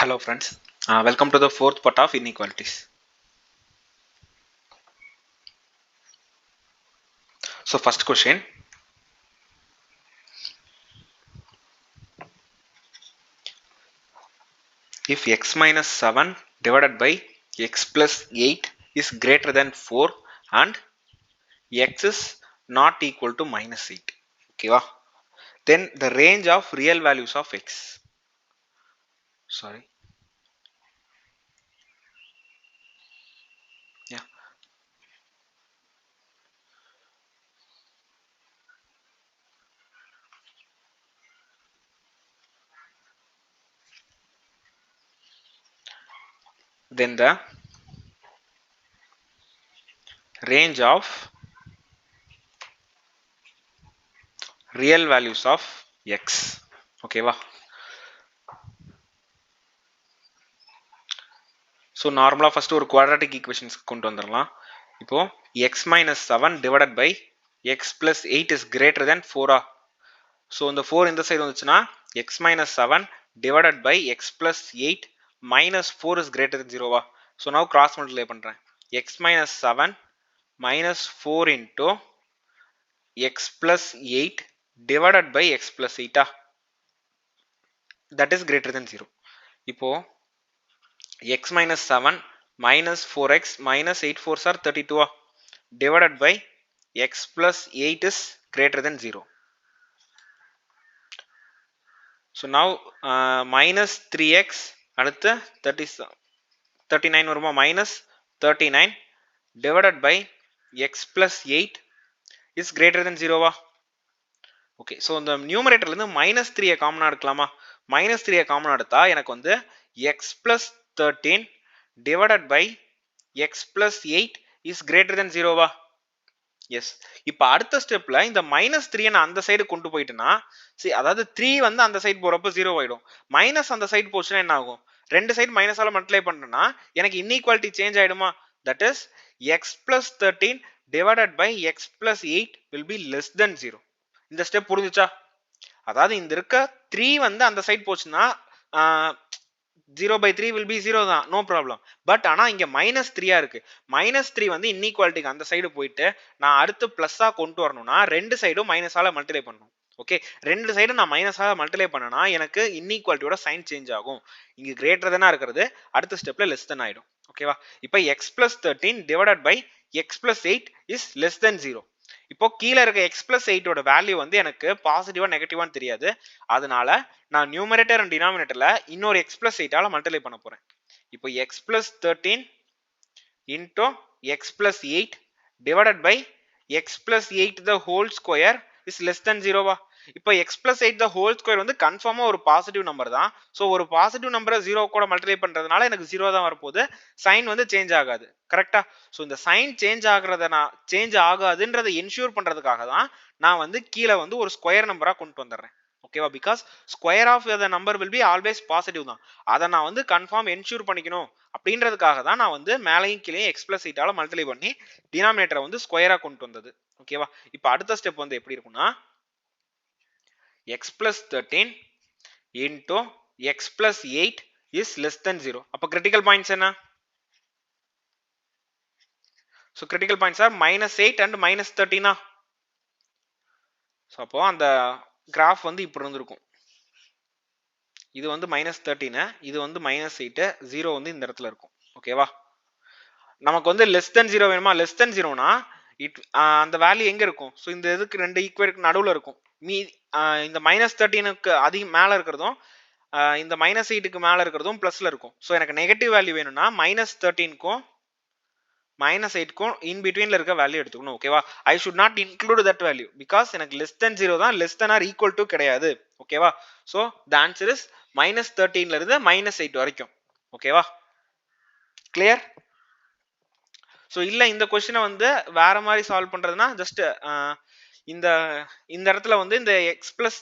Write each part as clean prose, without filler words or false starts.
Hello friends, welcome to the fourth part of inequalities. So first question, if x minus 7 divided by x plus 8 is greater than 4 and x is not equal to minus 8, okay va? Then the range of real values of x, sorry, yeah, then the range of real values of x, okay va? So நார்மலாக first ஒரு quadratic equations கொண்டு வந்துடலாம். இப்போ X minus 7 divided by X plus 8 is greater than 4. So இந்த 4 இந்த side வந்துச்சுன்னா X minus 7 divided by X plus 8 minus 4 is greater than 0. So நான் cross multiply பண்ணுறேன். X minus 7 minus 4 into X plus 8 divided by X plus 8 that is greater than 0. இப்போ x minus 7 minus 4x minus 8 4s are 32 divided by x plus 8 is greater than 0. So now minus 3x அடுத்து 39 வருமா minus 39 divided by x plus 8 is greater than 0 வா? Okay, so இந்த நியூமரேட்டர்லேருந்து minus 3 காமனாக எடுக்கலாமா? Minus 3 காமனாக எடுத்தா எனக்கு வந்து x plus 13 divided by x plus 8 is greater than 0 வா? எஸ். இப்போ அடுத்த ஸ்டெப்ல இந்த மைனஸ் 3 நான் அந்த சைடு கொண்டு போயிட்டேன்னா, சரி, அதாவது 3 வந்து அந்த சைடு போறப்ப 0 ஆயிடும். மைனஸ் அந்த சைடு போச்சுன்னா என்ன ஆகும்? ரெண்டு சைடு மைனஸால மல்டிப்ளை பண்ணனா எனக்கு இன்இக்வாலிட்டி சேஞ்ச் ஆயிடுமா? That is x plus 13 divided by x plus 8 will be less than 0. இந்த ஸ்டெப் புரிஞ்சுச்சா? அதாவது இந்த இருக்க 3 வந்து அந்த சைடு போச்சுன்னா 0/3 will be 0 தான், நோ ப்ராப்ளம். பட் ஆனால் இங்கே மைனஸ் 3 இருக்கு. மைனஸ் 3 வந்து இன்இக்வாலிட்டிக்கு அந்த சைடு போயிட்டு நான் அடுத்து பிளஸ்ஸாக கொண்டு வரணும்னா ரெண்டு சைடும் மைனஸால மல்டிப்ளை பண்ணணும். ஓகே, ரெண்டு சைடும் நான் மைனஸாக மல்டிப்ளை பண்ணனா எனக்கு இன்இக்வாலிட்டியோட சைன் சேஞ்ச் ஆகும். இங்கே கிரேட்டர் தானே இருக்கிறது, அடுத்த ஸ்டெப்ல லெஸ் தென் ஆயிடும். ஓகேவா? இப்போ X plus 13 divided by X plus 8 is less than 0. இப்போ கீழே இருக்க எக்ஸ் பிளஸ் 8ஓட வேல்யூ வந்து எனக்கு பாசிட்டிவா நெகட்டிவான்னு தெரியாது. அதனால நான் நியூமரேட்டர் அண்ட் டினாமினேட்டர்ல இன்னொரு எக்ஸ் பிளஸ் 8ஆல மல்டிப்ளை பண்ண போறேன். இப்போ X plus 13 into X plus 8 divided by X plus 8 the whole square is less than 0வா? இப்போ X plus 8 the whole square வந்து கன்ஃபார்மா ஒரு பாசிட்டிவ் நம்பர் தான். ஸோ ஒரு பாசிட்டிவ் நம்பரை 0 கூட மல்டிப்ளை பண்றதுனால எனக்கு 0 தான் வரப்போகுது. சைன் வந்து சேஞ்ச் ஆகாது. கரெக்டா? ஸோ இந்த சைன் சேஞ்ச் ஆகாதுன்றதை என்ஷூர் பண்றதுக்காக தான் நான் வந்து கீழே வந்து ஒரு ஸ்கொயர் நம்பரா கொண்டு வந்துடுறேன். ஓகேவா? Because square of the number will be always positive தான். அதை நான் வந்து கன்ஃபார்ம் என்ஷூர் பண்ணிக்கணும் அப்படின்றதுக்காக தான் நான் வந்து மேலையும் கீழே எக்ஸ் பிளஸ் 8ஆல மல்டிப்ளை பண்ணி டினாமினேட்டரை வந்து ஸ்கொயரா கொண்டு வந்தது. ஓகேவா? இப்போ அடுத்த ஸ்டெப் வந்து எப்படி இருக்கும்னா x plus 13 into x plus 8 is less than 0. அப்போ critical points என்ன? So critical points are minus 8 and minus 13. So அப்போ அந்த கிராஃப் வந்து இப்படி இருந்திருக்கும். இது வந்து மைனஸ் 13, இது வந்து மைனஸ் 8, 0 வந்து இந்த இடத்துல இருக்கும். ஓகேவா? நமக்கு வந்து லெஸ் தென் 0 வேணுமா? லெஸ் தென் 0னா அந்த வேல்யூ எங்க இருக்கும்? ஸோ இந்த இதுக்கு ரெண்டு ஈக்குவேலுக்கு நடுவில் இருக்கும். இந்த மைனஸ் 13க்கு அதிகம் மேலே இருக்கிறதும் இந்த மைனஸ் 8க்கு மேலே இருக்கிறதும் பிளஸ்ல இருக்கும். ஸோ எனக்கு நெகட்டிவ் வேல்யூ வேணும்னா மைனஸ் 13க்கும் மைனஸ் 8க்கும் இன் பிட்வீன்ல இருக்க வேல்யூ எடுத்துக்கணும். ஓகேவா? I should not include that value because எனக்கு லெஸ் தென் 0 தான், less than or equal to கிடையாது. ஓகேவா? So the answer is minus 13ல இருந்து மைனஸ் 8 வரைக்கும். ஓகேவா? கிளியர்? ஸோ இல்லை இந்த கொஸ்டினை வந்து வேற மாதிரி சால்வ் பண்றதுன்னா ஜஸ்ட் இந்த இடத்துல வந்து இந்த x plus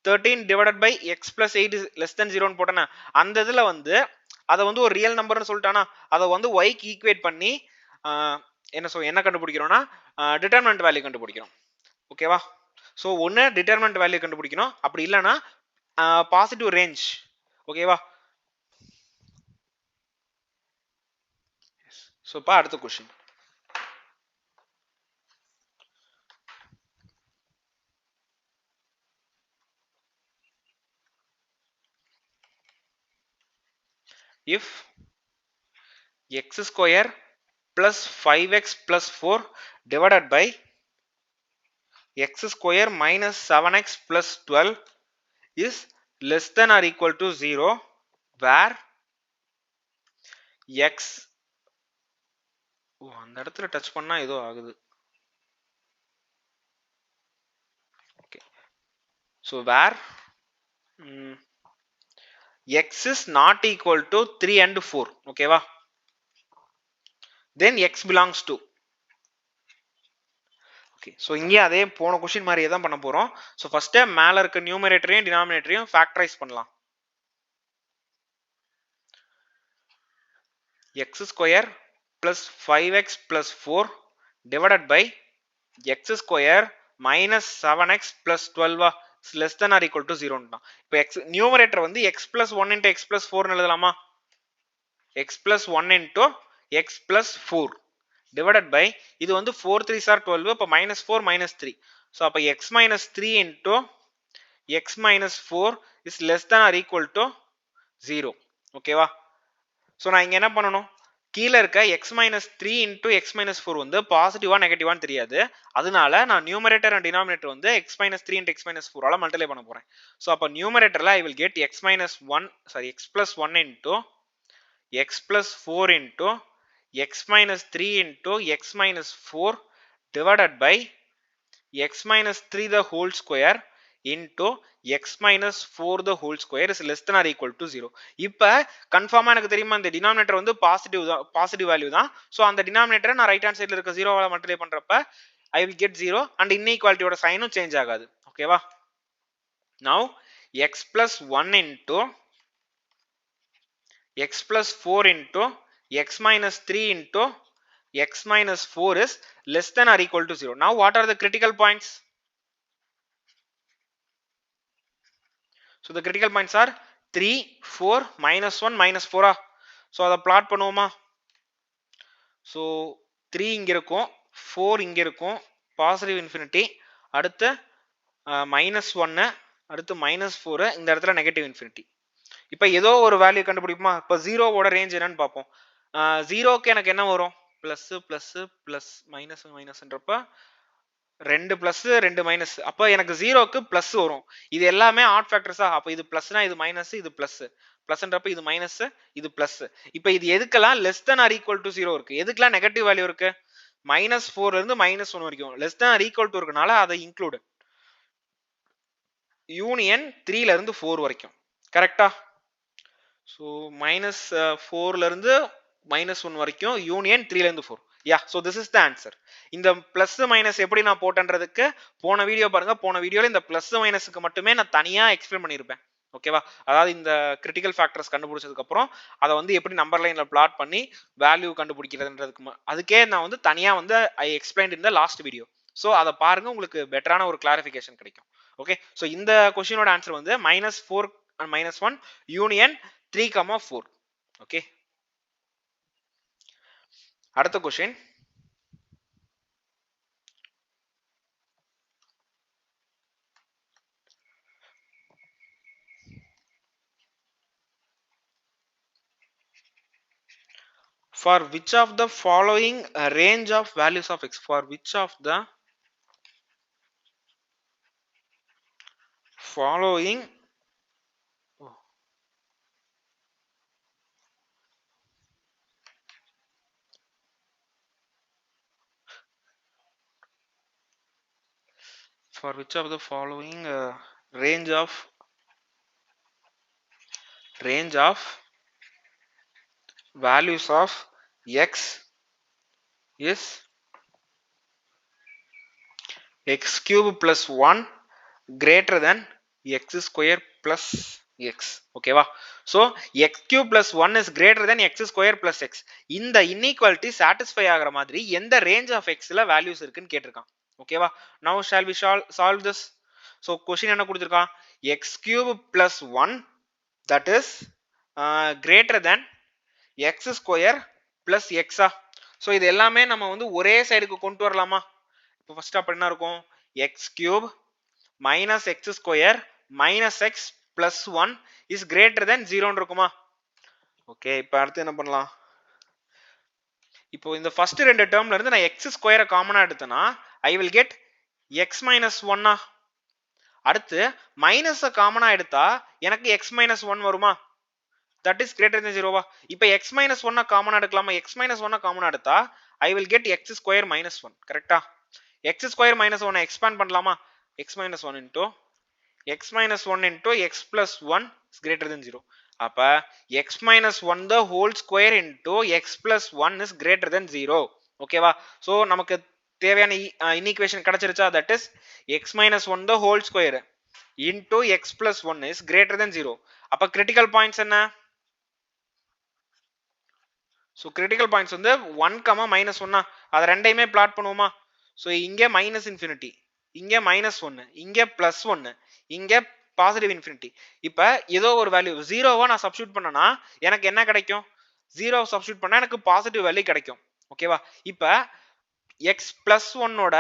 13 divided by X plus 8 less than 0ன்னு போட்டேன்னா அந்த இதுல வந்து அதை வந்து ஒரு ரியல் நம்பர்னு சொல்லிட்டானா அதை வந்து ஒய்க்கு ஈக்குவேட் பண்ணி என்ன கண்டுபிடிக்கிறோம்னா டிட்டர்மினன்ட் வேல்யூ கண்டுபிடிக்கிறோம். ஓகேவா? ஸோ ஒன்று டிட்டர்மினன்ட் வேல்யூ கண்டுபிடிக்கணும், அப்படி இல்லைன்னா பாசிட்டிவ் ரேஞ்ச். ஓகேவா? ஸோ இப்போ அடுத்த question. If x square plus 5x plus 4 divided by x square minus 7x plus 12 is less than or equal to 0 where x அந்த இடத்துல டச் பண்ணா ஏதோ ஆகுது. Okay, so where x is not equal to 3 and 4, ஓகேவா, then x belongs to. Okay, so இங்கே அதே போன question மாதிரியே தான் பண்ண போகிறோம். ஸோ ஃபர்ஸ்ட்டு மேலே இருக்க நியூமரேட்டரையும் டினாமினேட்டரையும் ஃபேக்டரைஸ் பண்ணலாம். X square plus 5x plus 4 divided by x square minus 7x plus 12 less than or equal to 0 தான். இப்போ எக்ஸ் நியூமரேட்டர் வந்து x plus 1 into x plus 4 எழுதலாமா? X plus 1 into x plus 4 divided by இது வந்து 4 3s are 12, அப்ப -4 -3, so அப்ப x minus 3 into x minus 4 is less than or equal to 0, ஓகேவா. So நான் இங்க என்ன பண்ணணும், கீழே இருக்க x minus 3 into x minus 4 வந்து பாசிட்டிவா நெகட்டிவான்னு தெரியாது, அதனால நான் நியூமரேட்டர் அண்ட் டினாமினேட்டர் வந்து x minus 3 into x minus 4 ஆல மல்டிப்ளை பண்ண போறேன். ஸோ அப்ப நியூமரேட்டர்ல I will get x minus 1 sorry x plus 1 into x plus 4 into x minus 3 into x minus 4 divided by x minus 3 the whole square into x minus 4 the whole square is less than or equal to 0. இப்போ கன்ஃபார்மா எனக்கு தெரியுமா இந்த denominator வந்து positive value தான். So அந்த டினாமினேட்டரை நான் right hand சைடில் இருக்க 0வால மல்டிப்ளை பண்றப்ப I will get 0 and இன்இக்வாலிட்டியோட சைனும் சேஞ்ச் ஆகாது, ஓகேவா. Now x plus 1 into x plus 4 into x minus 3 into x minus 4 is less than or equal to 0. Now what are the critical points? So the critical points are 3 4 minus 1 minus 4. So அதை plot பண்ணுவோமா? So 3 இங்க இருக்கும், 4 இங்க இருக்கும், positive infinity, அடுத்து -1, அடுத்து -4, இந்த இடத்துல நெகட்டிவ் இன்ஃபினிட்டி. இப்போ ஏதோ ஒரு வேல்யூ கண்டுபிடிப்போமா? இப்போ 0வோட ரேஞ்ச் என்னன்னு பார்ப்போம். 0க்கு எனக்கு என்ன வரும்? பிளஸ் பிளஸ் பிளஸ் மைனஸ் மைனஸ்ன்றப்ப 2 பிளஸ் 2 மைனஸ், அப்போ எனக்கு 0க்கு பிளஸ் வரும். இது எல்லாமே ஆட் ஃபேக்டர்ஸா, அப்போ இது பிளஸ்னா இது மைனஸ், இது பிளஸ், பிளஸ்ன்றப்ப இது மைனஸ், இது பிளஸ். இப்போ இது எதுக்கெல்லாம் less than or equal to 0 இருக்கு, எதுக்கெல்லாம் நெகட்டிவ் வேல்யூ இருக்கு? -4ல இருந்து -1 வரைக்கும் less than or equal to இருக்கனால அதை இன்க்ளூட். யூனியன் 3ல இருந்து 4 வரைக்கும், கரெக்டா? ஸோ -4ல இருந்து -1 வரைக்கும் யூனியன் 3ல இருந்து 4. Yeah, so this is the answer. இந்த பிளஸ் மைனஸ் எப்படி நான் போட்டேன்றதுக்கு போன வீடியோ பாருங்க, போன வீடியோல இந்த பிளஸ் மைனஸுக்கு மட்டுமே நான் தனியா எக்ஸ்பிளைன் பண்ணியிருப்பேன், ஓகேவா. அதாவது இந்த கிரிட்டிக்கல் ஃபேக்டர்ஸ் கண்டுபிடிச்சதுக்கு அப்புறம் அதை வந்து எப்படி நம்பர் லைன்ல பிளாட் பண்ணி வேல்யூ கண்டுபிடிக்கிறதுன்றதுக்கு அதுக்கே நான் வந்து தனியா வந்து I explained in the last video. So அதை பாருங்க, உங்களுக்கு பெட்டரான ஒரு கிளாரிஃபிகேஷன் கிடைக்கும். ஓகே, ஸோ இந்த கொஸ்டினோட ஆன்சர் வந்து -4 and -1 யூனியன் 3, 4. ஓகே, அடுத்த question. For which of the following range of values of x? For which of the following for which of the following range of values of x is x cube plus 1 greater than x square plus x, ஓகேவா. So x cube plus 1 is greater than x square plus x. இந்த inequality satisfy ஆகிற மாதிரி எந்த range of எக்ஸ்ல values இருக்குன்னு கேட்டிருக்கான், ஓகேவா. Now shall we solve this. So question என்ன கொடுத்துருக்கான்? x cube plus 1 that is greater than x square plus x. So இது எல்லாமே நம்ம வந்து ஒரே சைடுக்கு கொண்டு வரலாமா? இப்போ ஃபர்ஸ்ட் அப்ப என்ன இருக்கும்? X cube minus X square minus X plus one is greater தென் ஜீரோன்னு இருக்குமா? ஓகே, இப்போ அடுத்து என்ன பண்ணலாம்? இப்போ இந்த ஃபர்ஸ்ட் ரெண்டு டேர்ம்ல இருந்து நான் எக்ஸ் ஸ்கொயரை காமனா எடுத்தேன்னா I will get x minus ஒன்னா. அடுத்து மைனஸ் காமனா எடுத்தா எனக்கு எக்ஸ் மைனஸ் ஒன் வருமா? தட் இஸ் கிரேட்டர் தென் ஜீரோவா? இப்போ எக்ஸ் மைனஸ் ஒன்னா காமனா எடுக்கலாமா? எக்ஸ் மைனஸ் ஒன்னா காமனா எடுத்தா I will get x square minus one. கரெக்டா? X square minus one expand பண்ணலாமா? X minus one into x minus one into X plus one is greater than zero. அப்ப x minus one the whole square into X plus one is greater than zero. ஓகேவா? So நமக்கு தேவையான inequation கிடைச்சிருச்சா? That is x minus one the whole square into X plus one is greater than zero. அப்ப critical points என்ன? So critical points வந்து one comma minus ஒன்னா, அதை ரெண்டையுமே பிளாட் பண்ணுவோமா? ஸோ இங்கே மைனஸ் இன்ஃபினிட்டி, இங்கே மைனஸ் ஒன்னு, இங்கே பிளஸ் ஒன்னு, இங்கே பாசிட்டிவ் இன்ஃபினிட்டி. இப்போ ஏதோ ஒரு வேல்யூ ஜீரோவா நான் சப்ஸ்டியூட் பண்ணனா எனக்கு என்ன கிடைக்கும்? ஜீரோ சப்ஸ்டியூட் பண்ணா எனக்கு பாசிட்டிவ் வேல்யூ கிடைக்கும். ஓகேவா? இப்போ எக்ஸ் பிளஸ் ஒன்னோட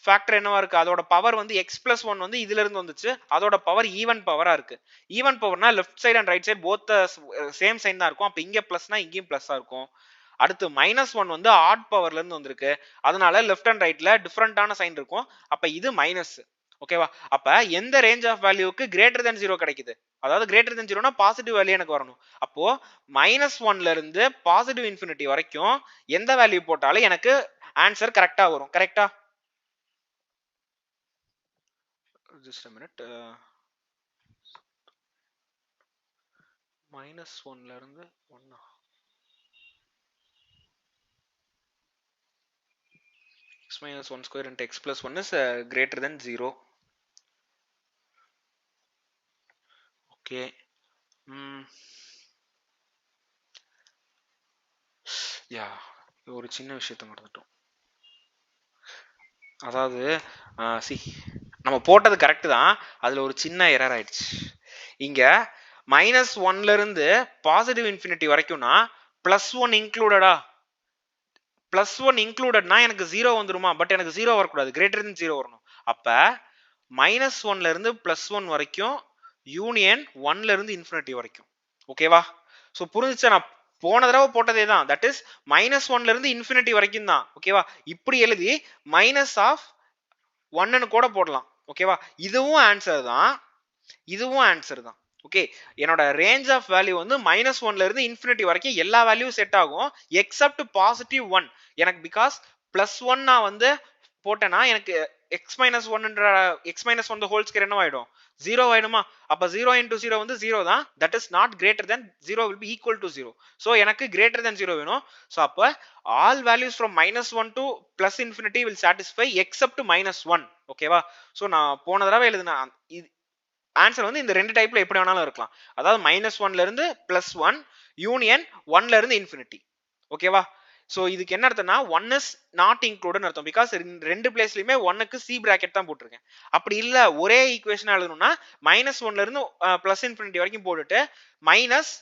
ஃபேக்டர் என்னவா இருக்கு? அதோட பவர் வந்து எக்ஸ் பிளஸ் ஒன் வந்து இதுல இருந்து வந்துச்சு, அதோட பவர் ஈவன் பவரா இருக்கு. ஈவன் பவர்னா left side and right side both same sign தான் இருக்கும். அப்ப இங்க பிளஸ்னா இங்கேயும் பிளஸ்ஸா இருக்கும். அடுத்து மைனஸ் ஒன் வந்து ஆட் பவர்ல இருந்து வந்திருக்கு, அதனால லெஃப்ட் அண்ட் ரைட்ல டிஃபரெண்டான சைன் இருக்கும். அப்ப இது மைனஸ். ஓகேவா? அப்ப எந்த ரேஞ்ச் ஆஃப் வேல்யூக்கு கிரேட்டர் தென் ஜீரோ கிடைக்குது? அதாவது கிரேட்டர் தென் ஜீரோனா பாசிட்டிவ் வேல்யூ எனக்கு வரணும். அப்போ மைனஸ் ஒன்ல இருந்து பாசிட்டிவ் இன்ஃபினிட்டி வரைக்கும் எந்த வேல்யூ போட்டாலும் எனக்கு ஆன்சர் கரெக்டா வரும். கரெக்டா? just a minute. மைனஸ் ஒன்ல இருந்து ஒன்னா, x minus 1 square into x plus 1 is greater than 0. Okay. யா, ஒரு சின்ன விஷயத்தை மறந்துட்டோம். அதாவது சி நம்ம போட்டது கரெக்ட் தான், அதுல ஒரு சின்ன எரர் ஆயிடுச்சு. இங்க மைனஸ் ஒன்ல இருந்து பாசிட்டிவ் இன்ஃபினிட்டி வரைக்கும்னா பிளஸ் ஒன் இன்க்ளூடடா? பிளஸ் ஒன் இன்க்ளூடட்னா எனக்கு ஜீரோ வந்துருமா? பட் எனக்கு ஜீரோ வரக்கூடாது, கிரேட்டர் தென் ஜீரோ வரணும். அப்ப மைனஸ் ஒன்ல இருந்து பிளஸ் ஒன் வரைக்கும் யூனியன் ஒன்ல இருந்து இன்ஃபினிட்டி வரைக்கும். ஓகேவா? ஸோ புரிஞ்சுச்சா? நான் போன தடவை போட்டதே தான். தட் இஸ் மைனஸ் ஒன்ல இருந்து இன்ஃபினிட்டி வரைக்கும் தான். ஓகேவா? இப்படி எழுதி மைனஸ் ஆஃப் ஒன்னு கூட போடலாம். ஓகேவா? இதுவும் ஆன்சர் தான், இதுவும் ஆன்சர் தான். ஓகே, என்னோட ரேஞ்ச் ஆஃப் வேல்யூ வந்து மைனஸ் ஒன்ல இருந்து இன்ஃபினிட்டி வரைக்கும் எல்லா வேல்யூ செட் ஆகும் எக்ஸப்ட் பாசிட்டிவ் ஒன். எனக்கு பிகாஸ் பிளஸ் ஒன் நான் வந்து போட்டேன்னா எனக்கு எக்ஸ் மைனஸ் ஒன்ன்ற x minus one whole square என்ன ஆயிடும்? ஜீரோ ஆயிடுமா? அப்ப ஜீரோ இன்டூ ஜீரோ வந்து ஜீரோ தான். That is not greater than zero, will be equal to zero. So எனக்கு கிரேட்டர் தென் ஜீரோ வேணும். ஸோ அப்போ all values from minus one to plus infinity will satisfy accept minus one. ஓகேவா? So நான் போன தடவை எழுதுன answer வந்து இந்த ரெண்டு டைப்ல எப்படி வேணாலும் இருக்கலாம். அதாவது மைனஸ் ஒன்ல இருந்து பிளஸ் ஒன் யூனியன் ஒன்ல இருந்து இன்ஃபினிட்டி. ஓகேவா? ஸோ இதுக்கு என்ன அர்த்தம்னா ஒன் இஸ் நாட் இன்க்ளூட்னு அர்த்தம். பிகாஸ் ரெண்டு பிளேஸ்லயுமே ஒன்னுக்கு சி பிராக்கெட் தான் போட்டிருக்கேன். அப்படி இல்ல ஒரே ஈக்குவேஷன் எழுதணும்னா மைனஸ் ஒன்ல இருந்து பிளஸ் இன்ஃபினிட்டி வரைக்கும் போட்டுட்டு மைனஸ்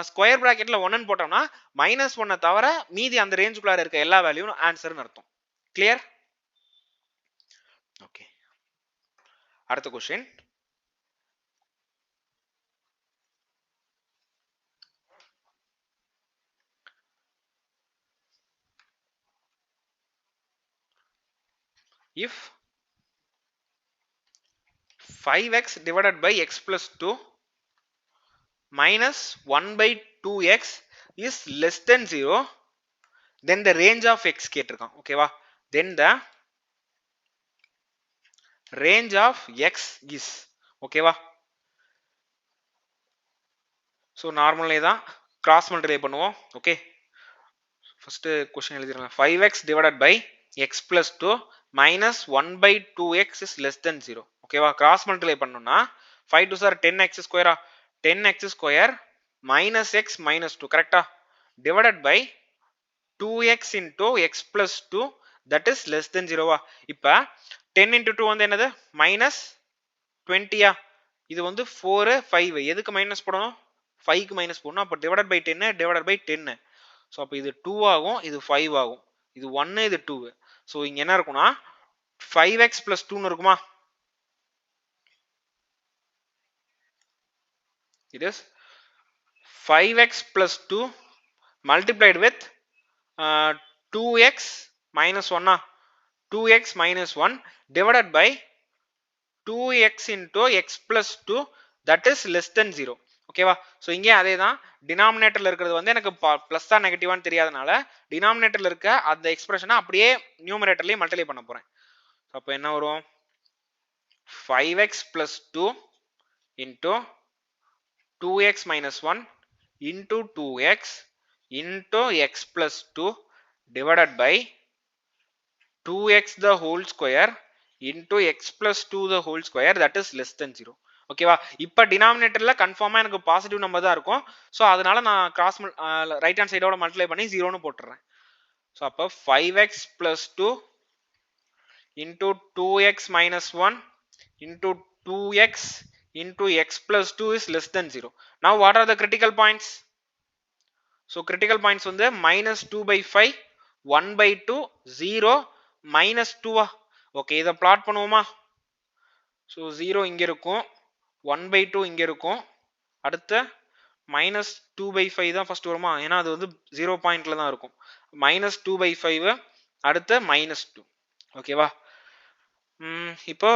ஸ்கொயர் பிராக்கெட்ல ஒன்னு போட்டோம்னா மைனஸ் ஒன்னை தவிர மீதி அந்த ரேஞ்சுக்குள்ளார இருக்க எல்லா வேல்யூவும் ஆன்சர்னு அர்த்தம். கிளியர்? ஓகே, அடுத்த question. If 5x divided by x plus 2 minus 1 by 2x is less than 0, then the range of x கேட்டிருக்கான். ஓகேவா? then the range of x is. ஓகேவா? ஸோ நார்மலே தான் கிராஸ் மல்டிப்ளை பண்ணுவோம். ஓகே, ஃபர்ஸ்ட் கொஸ்டின் எழுதிடலாம். 5x divided by x plus 2 minus 1 by 2x is less than 0. ஓகேவா? Cross multiply பண்ணோம்னா 5 2 sir 10x ஸ்கொயரா, 10x square minus x minus 2. கரெக்டா? divided by 2x into x plus 2 that is less than 0. இப்போ 10 into 2 வந்து என்னது? minus 20. இது வந்து 4 5. எதுக்கு minus போடணும்? 5க்கு மைனஸ் போடணும். அப்போ divided by 10 divided by 10. So அப்போ இது 2 ஆகும், இது 5 ஆகும். இது 1 இது 2. ஸோ இங்க என்ன இருக்கும்னா 5x plus 2 இருக்குமா? It is 5x plus 2 multiplied with 2x minus 1. 2x minus 1 divided by 2x into x plus 2 that is less than 0. ஓகேவா? ஸோ இங்கே அதே தான், டினாமினேட்டரில் இருக்கிறது வந்து எனக்கு ப்ளஸ்ஸா நெகட்டிவான்னு தெரியாதனால டினாமினேட்டரில் இருக்க அந்த எக்ஸ்பிரஷனை அப்படியே நியூமரேட்டர்லேயும் மல்டிப்ளை பண்ண போகிறேன். அப்போ என்ன வரும்? 5x plus 2 into 2x minus 1 into 2x into x plus 2 divided by 2x the whole square into x plus 2 the whole square that is less than 0. ஓகேவா? இப்போ டினாமினேட்டர்ல கன்ஃபார்மா எனக்கு பாசிட்டிவ் நம்பர் தான் இருக்கும். ஸோ அதனால நான் கிராஸ் ரைட் ஹேண்ட் சைடோட மல்டிப்ளை பண்ணி 0ன்னு போட்டுறேன். ஸோ அப்போ 5x plus 2 into 2x minus 1 into 2x into x plus 2 is less than 0. Now what are the critical points? So critical points வந்து minus 2 by 5, 1 by 2, 0, minus 2. Okay, இதை plot பண்ணுவோமா? So 0 இங்கே இருக்கும், 1 by 2 இங்கே இருக்கும், அடுத்து minus 2 by 5 தான் first வருமா? ஏன்னா அது வந்து 0 பாயிண்ட்ல தான் இருக்கும். minus 2 by 5 அடுத்து minus 2. ஓகேவா? இப்போ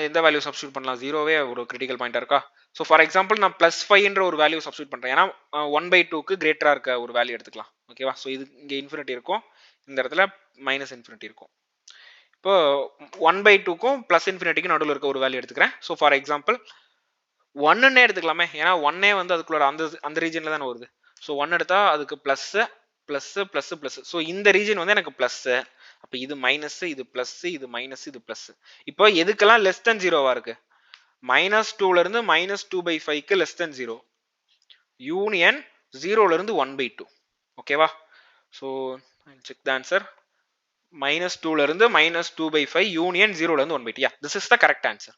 எந்த வேல்யூ சப்ஸ்டியூட் பண்ணலாம்? 0வே ஒரு கிரிட்டிக்கல் பாயிண்டா இருக்கா? ஸோ ஃபார் எக்ஸாம்பிள் நான் +5 ஒரு வேல்யூ சப்ஸ்டியூட் பண்ணுறேன். ஏன்னா 1 by 2க்கு கிரேட்டராக இருக்க ஒரு வேல்யூ எடுத்துக்கலாம். ஓகேவா? ஸோ இது இங்கே இன்ஃபினிட்டி இருக்கும், இந்த இடத்துல மைனஸ் இன்ஃபினிட்டி இருக்கும். இப்போ 1 by 2க்கும் ப்ளஸ் இன்ஃபினிட்டிக்கு நடுவில் இருக்க ஒரு வேல்யூ எடுத்துக்கிறேன். ஸோ ஃபார் எக்ஸாம்பிள் 1ன்னே எடுத்துக்கலாமே, ஏன்னா 1ஏ வந்து அதுக்குள்ள அந்த ரீஜனில் தானே வருது. ஸோ 1 எடுத்தால் அதுக்கு plus plus plus plus. So இந்த ரீஜன் வந்து எனக்கு ப்ளஸ்ஸு, அப்போ இது மைனஸ், இது பிளஸ், இது மைனஸ், இது பிளஸ். இப்போ எதுக்கெல்லாம் லெஸ் தென் 0வா இருக்கு? -2ல இருந்து -2 by 5க்கு லெஸ் தென் 0, யூனியன் 0ல இருந்து 1 by 2. ஓகேவா? So check the answer. -2ல இருந்து -2 by 5 யூனியன் 0ல இருந்து 1 by 2. Yeah, this is the correct answer.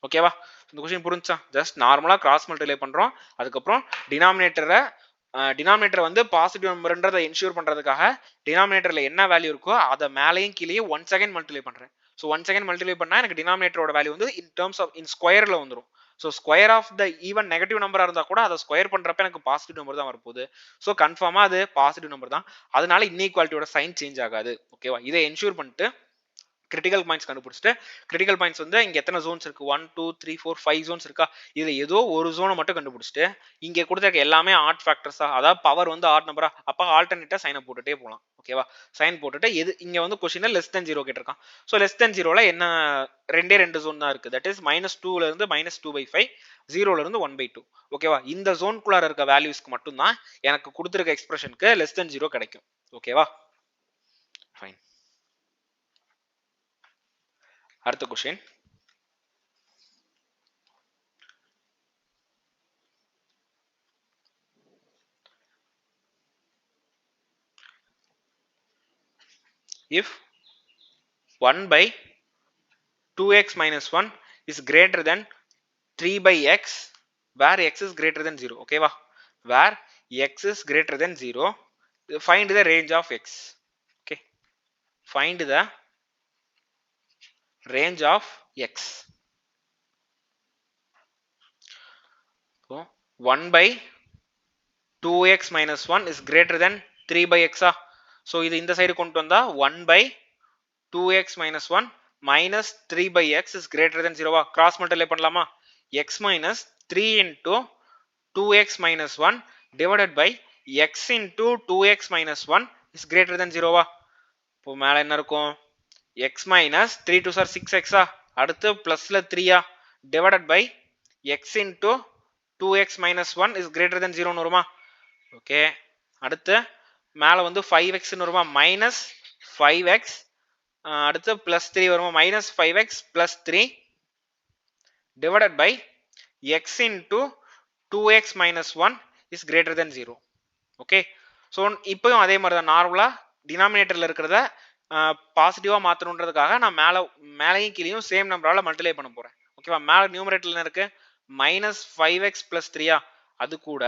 ஓகேவா? இந்த கொஸ்டின் புரிஞ்சா? ஜஸ்ட் நார்மலா கிராஸ் மல்டிப்ளை பண்றோம், அதுக்கப்புறம் டினாமினேட்டரை வந்து பாசிட்டிவ் நம்பர்ன்றதை என்ஷூர் பண்றதுக்காக டினாமினேட்டர்ல என்ன வேல்யூ இருக்கோ அதை மேலேயும் கீழேயும் 1 செகண்ட் மல்டிப்ளை பண்றேன். ஸோ 1 செகண்ட் மல்டிப்ளை பண்ணா எனக்கு டினாமினேட்டரோட வேல்யூ வந்து இன் டர்ம்ஸ் ஆஃப் இன் ஸ்கொயர்ல வந்துடும். So square of the even negative நம்பரா இருந்தா கூட அதை ஸ்கொயர் பண்றப்ப எனக்கு பாசிட்டிவ் நம்பர் தான் வரப்போகுது. ஸோ கன்ஃபார்மா அது பாசிட்டிவ் நம்பர் தான், அதனால இன்இக்வாலிட்டியோட சைன் சேஞ்ச் ஆகாது. ஓகேவா? இதை என்ஷூர் பண்ணிட்டு கிரிட்டிக்கல் பாயிண்ட்ஸ் கண்டுபிடிச்சிட்டு, கிரிட்டிக்கல் பாயிண்ட்ஸ் வந்து இங்க எத்தனை ஜோன்ஸ் இருக்கு? 1 2 3 4 5 ஜோன்ஸ் இருக்கா? இதுல ஏதோ ஒரு ஜோனை மட்டும் கண்டுபிடிச்சிட்டு இங்க கொடுத்திருக்க எல்லாமே ஆட் ஃபேக்டர்ஸா, அதாவது பவர் வந்து ஆட் நம்பரா, அப்ப ஆல்டர்னேட்டா சைனை போட்டுட்டே போகலாம். ஓகேவா? சைன் போட்டுட்டு எது இங்க வந்து கொஸ்டின்ல லெஸ் தென் 0 கேட்டிருக்கான். ஸோ லெஸ் தென் 0ல என்ன ரெண்டு ஜோன் தான் இருக்கு. தட் இஸ் -2ல இருந்து -2 by 5, 0ல இருந்து 1 by 2. ஓகேவா? இந்த ஜோனுக்குள்ளார இருக்க வேல்யூஸ்க்கு மட்டும் தான் எனக்கு கொடுத்திருக்க எக்ஸ்பிரஷனுக்கு லெஸ் தென் 0 கிடைக்கும். ஓகேவா? ஃபைன். அடுத்த question. If 1 by 2x minus 1 is greater than 3 by x, where x is greater than 0. ஓகேவா? where x is greater than 0, find the range of x. okay, find the range of x. So 1 by 2x minus 1 is greater than 3 by x. So இது இந்த side கொண்டு வந்தா 1 by 2x minus 1 minus 3 by x is greater than 0. Cross multiply பண்ணலாமா? x minus 3 into 2x minus 1 divided by x into 2x minus 1 is greater than 0. இப்போ மேல என்ன இருக்கும்? x minus 3 2 are 6x, அடுத்து பிளஸ்ல 3 divided by x into 2x minus 1 is greater than 0 வருமா? Okay, அடுத்து மேல வந்து 5x வருமா? minus 5x, அடுத்து plus 3 வருமா? minus 5x plus 3 divided by x into 2x minus 1 is greater than 0. Okay, so இப்போயும் அதே மாதிரி தான் நார்மலா டினாமினேட்டர்ல இருக்கிறத பாசிட்டிவா மாற்றணுன்றதுக்காக நான் மேலையும் கீழையும் சேம் நம்பரால மல்டிப்ளை பண்ண போறேன். ஓகேவா? மேல நியூமரேட்டர்ல இருக்கு minus 5x plus 3, அது கூட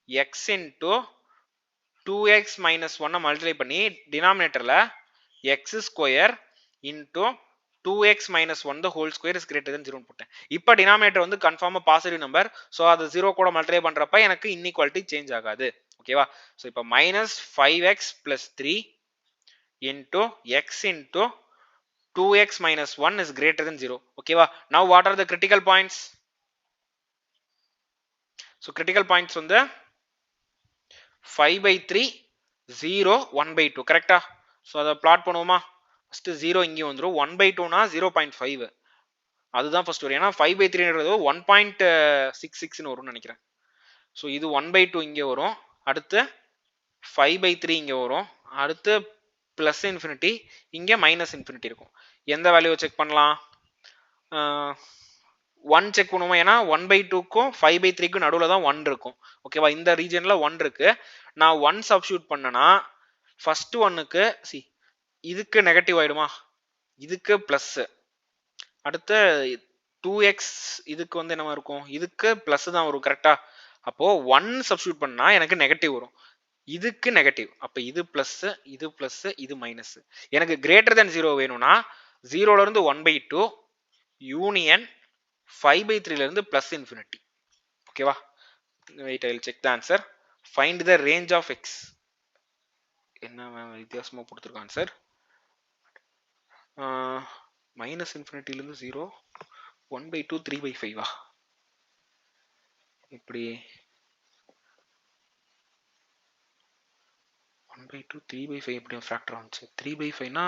x into 2x minus 1 multiply பண்ணி டினாமினேட்டர்ல x square into 2x minus 1 the whole square is greater than 0 போட்டேன். இப்போ டினாமினேட்டர் வந்து கன்ஃபார்மா பாசிட்டிவ் நம்பர், ஸோ அது 0 கூட மல்டிப்ளை பண்றப்ப எனக்கு இன்இக்வாலிட்டி சேஞ்ச் ஆகாது. ஓகேவா? ஸோ இப்போ minus 5x plus 3 into x into 2x minus 1 is greater than 0. ஓகேவா? Now what are the critical points? So critical points வந்து 5/3 0 1/2 கரெக்டா? ஸோ அதை பிளாட் பண்ணுவோமா? ஃபர்ஸ்ட் 0 இங்கே வந்துடும், 1/2னா 0.5 அதுதான் ஃபர்ஸ்ட் வரும். ஏன்னா 5/3ன்றது 1.66ன்னு வரும்னு நினைக்கிறேன். ஸோ இது 1/2 இங்கே வரும், அடுத்து 5/3 இங்கே வரும், அடுத்து பிளஸ் இன்ஃபினிட்டி, இங்கே மைனஸ் இன்ஃபினிட்டி இருக்கும். எந்த வேல்யூவை செக் பண்ணலாம்? 1 செக் பண்ணுவோம். ஏன்னா 1/2க்கும் 5/3க்கும் நடுவில் தான் 1 இருக்கும். ஓகேவா? இந்த ரீஜன்ல 1 இருக்கு. நான் 1 சப்ஸ்டியூட் பண்ணனா ஃபர்ஸ்ட் ஒன்னுக்கு இதுக்கு நெகட்டிவ் ஆயிடுமா, இதுக்கு பிளஸ், அடுத்து 2x இதுக்கு வந்து என்ன இருக்கும், இதுக்கு பிளஸ் தான் வரும் கரெக்டா? அப்போ 1 சப்ஸ்டியூட் பண்ணா எனக்கு நெகட்டிவ் வரும், இதுக்கு நெகட்டிவ், அப்ப இது பிளஸ், இது பிளஸ், இது மைனஸ். எனக்கு கிரேட்டர் தென் 0 வேணும்னா 0ல இருந்து 1/2 யூனியன் 5/3ல இருந்து பிளஸ் இன்ஃபினிட்டி. ஓகேவா? Wait, I will check the answer. Find the range of x. என்ன வித்தியாசமா கொடுத்திருக்கான் சார்? மைனஸ் இன்ஃபினிட்டில இருந்து 0, 1/2 3/5 இப்படி 1/2 3/5 எப்படி ஃபேக்டர் வந்துச்சு? 3/5னா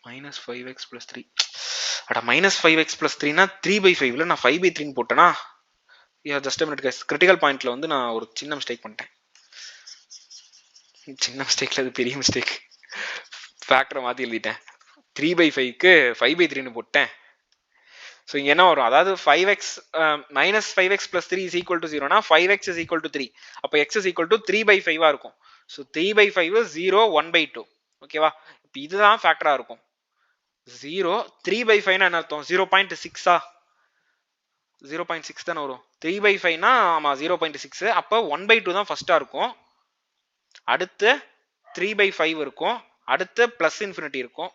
minus 5x plus 3. அட minus 5x plus 3னா 3/5ல நான் 5/3ன்னு போட்டேனா? Just a minute guys, critical பாயிண்ட்ல வந்து நான் ஒரு சின்ன மிஸ்டேக் பண்ணிட்டேன். சின்ன மிஸ்டேக்ல அது பெரிய மிஸ்டேக், ஃபேக்டரை மாத்தி எழுதிட்டேன். 3/5க்கு 5/3ன்னு போட்டேன். ஸோ இங்கே என்ன வரும், அதாவது 5x minus 5x plus 3 is equal to 0னா 5x is equal to 3, அப்போ x is equal to 3/5 இருக்கும். ஸோ 3/5 0 1/2. ஓகேவா? இப்போ இதுதான் ஃபேக்டரா இருக்கும். 0 3/5னா என்ன அர்த்தம்? 0.6ஆ? 0.6 தானே வரும். 3/5னா ஆமா 0.6, அப்போ 1/2 தான் ஃபர்ஸ்டா இருக்கும், அடுத்து 3/5 இருக்கும், அடுத்து பிளஸ் இன்ஃபினிட்டி இருக்கும்.